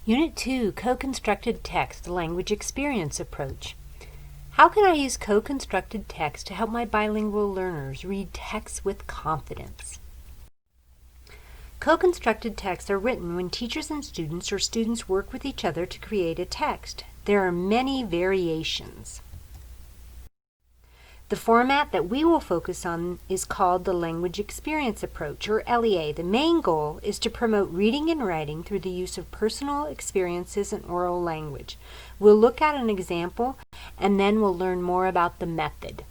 Unit 2, Co-Constructed Text, Language Experience Approach. How can I use co-constructed text to help my bilingual learners read text with confidence? Co-constructed texts are written when teachers and students or students work with each other to create a text. There are many variations. The format that we will focus on is called the Language Experience Approach, or LEA. The main goal is to promote reading and writing through the use of personal experiences and oral language. We'll look at an example, and then we'll learn more about the method.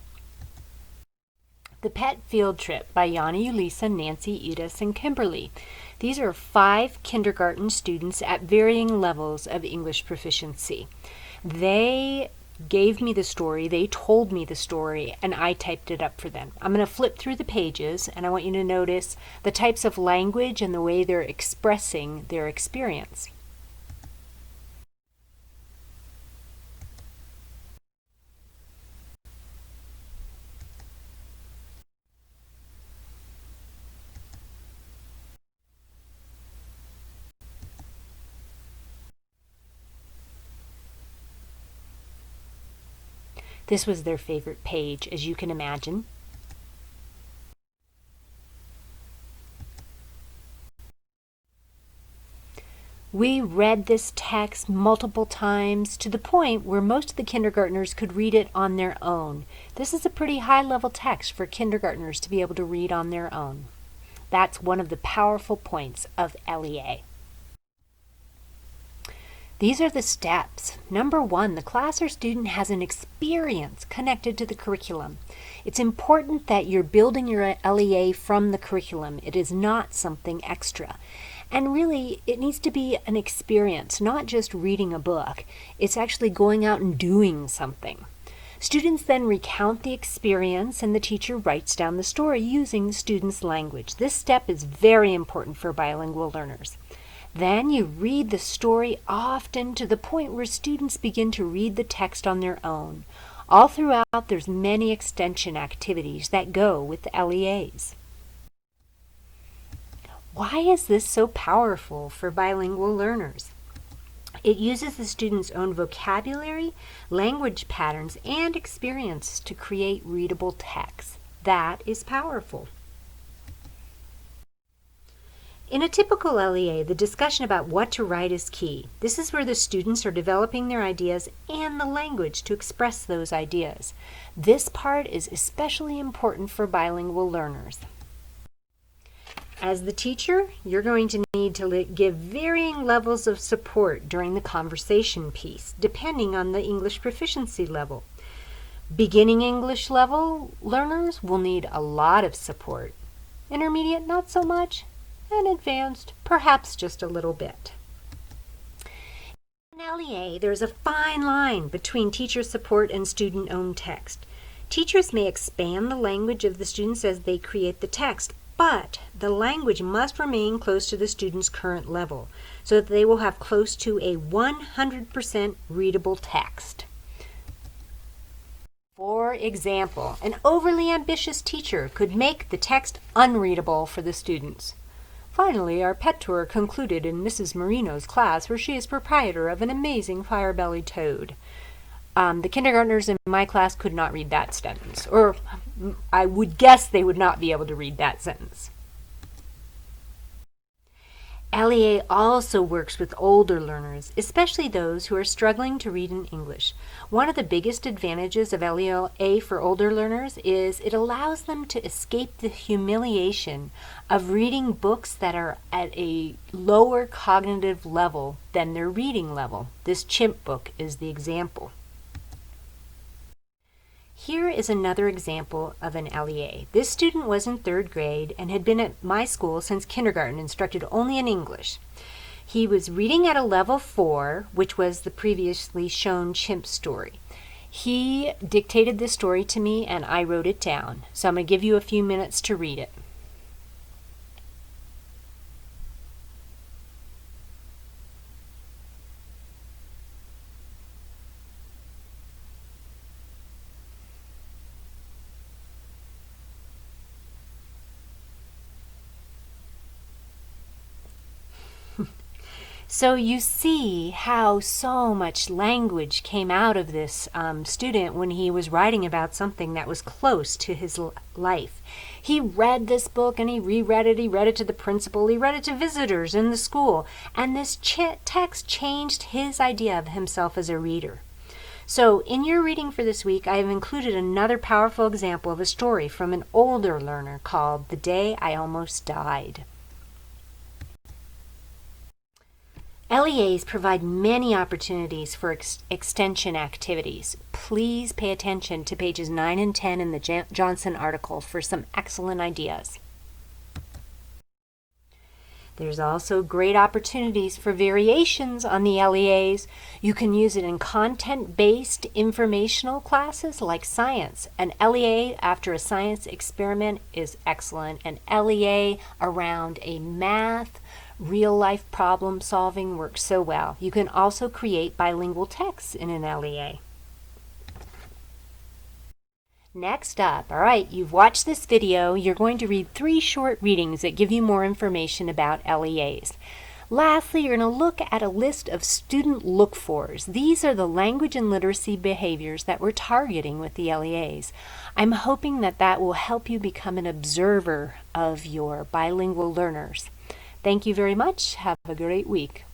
The Pet Field Trip by Yanni, Ulisa, Nancy, Edith, and Kimberly. These are 5 kindergarten students at varying levels of English proficiency. They gave me the story, they told me the story, and I typed it up for them. I'm going to flip through the pages, and I want you to notice the types of language and the way they're expressing their experience. This was their favorite page, as you can imagine. We read this text multiple times to the point where most of the kindergartners could read it on their own. This is a pretty high-level text for kindergartners to be able to read on their own. That's one of the powerful points of LEA. These are the steps. Number 1, the class or student has an experience connected to the curriculum. It's important that you're building your LEA from the curriculum. It is not something extra. And really, it needs to be an experience, not just reading a book. It's actually going out and doing something. Students then recount the experience, and the teacher writes down the story using the student's language. This step is very important for bilingual learners. Then you read the story often to the point where students begin to read the text on their own. All throughout, there's many extension activities that go with the LEAs. Why is this so powerful for bilingual learners? It uses the student's own vocabulary, language patterns, and experience to create readable text. That is powerful. In a typical LEA, the discussion about what to write is key. This is where the students are developing their ideas and the language to express those ideas. This part is especially important for bilingual learners. As the teacher, you're going to need to give varying levels of support during the conversation piece, depending on the English proficiency level. Beginning English level learners will need a lot of support. Intermediate, not so much. And advanced, perhaps just a little bit. In LEA, there's a fine line between teacher support and student-owned text. Teachers may expand the language of the students as they create the text, but the language must remain close to the student's current level, so that they will have close to a 100% readable text. For example, an overly ambitious teacher could make the text unreadable for the students. Finally, our pet tour concluded in Mrs. Marino's class, where she is proprietor of an amazing fire-bellied toad. The kindergartners in my class could not read that sentence, or I would guess they would not be able to read that sentence. LEA also works with older learners, especially those who are struggling to read in English. One of the biggest advantages of LEA for older learners is it allows them to escape the humiliation of reading books that are at a lower cognitive level than their reading level. This chimp book is the example. Here is another example of an LEA. This student was in 3rd grade and had been at my school since kindergarten, instructed only in English. He was reading at a level 4, which was the previously shown chimp story. He dictated this story to me and I wrote it down. So I'm going to give you a few minutes to read it. So you see how so much language came out of this student when he was writing about something that was close to his life. He read this book and he reread it. He read it to the principal. He read it to visitors in the school. And this text changed his idea of himself as a reader. So in your reading for this week, I have included another powerful example of a story from an older learner called The Day I Almost Died. LEAs provide many opportunities for extension activities. Please pay attention to pages 9 and 10 in the Johnson article for some excellent ideas. There's also great opportunities for variations on the LEAs. You can use it in content-based informational classes like science. An LEA after a science experiment is excellent. An LEA around a math, real-life problem solving works so well. You can also create bilingual texts in an LEA. Next up, all right, you've watched this video. You're going to read 3 short readings that give you more information about LEAs. Lastly, you're going to look at a list of student look-fors. These are the language and literacy behaviors that we're targeting with the LEAs. I'm hoping that that will help you become an observer of your bilingual learners. Thank you very much. Have a great week.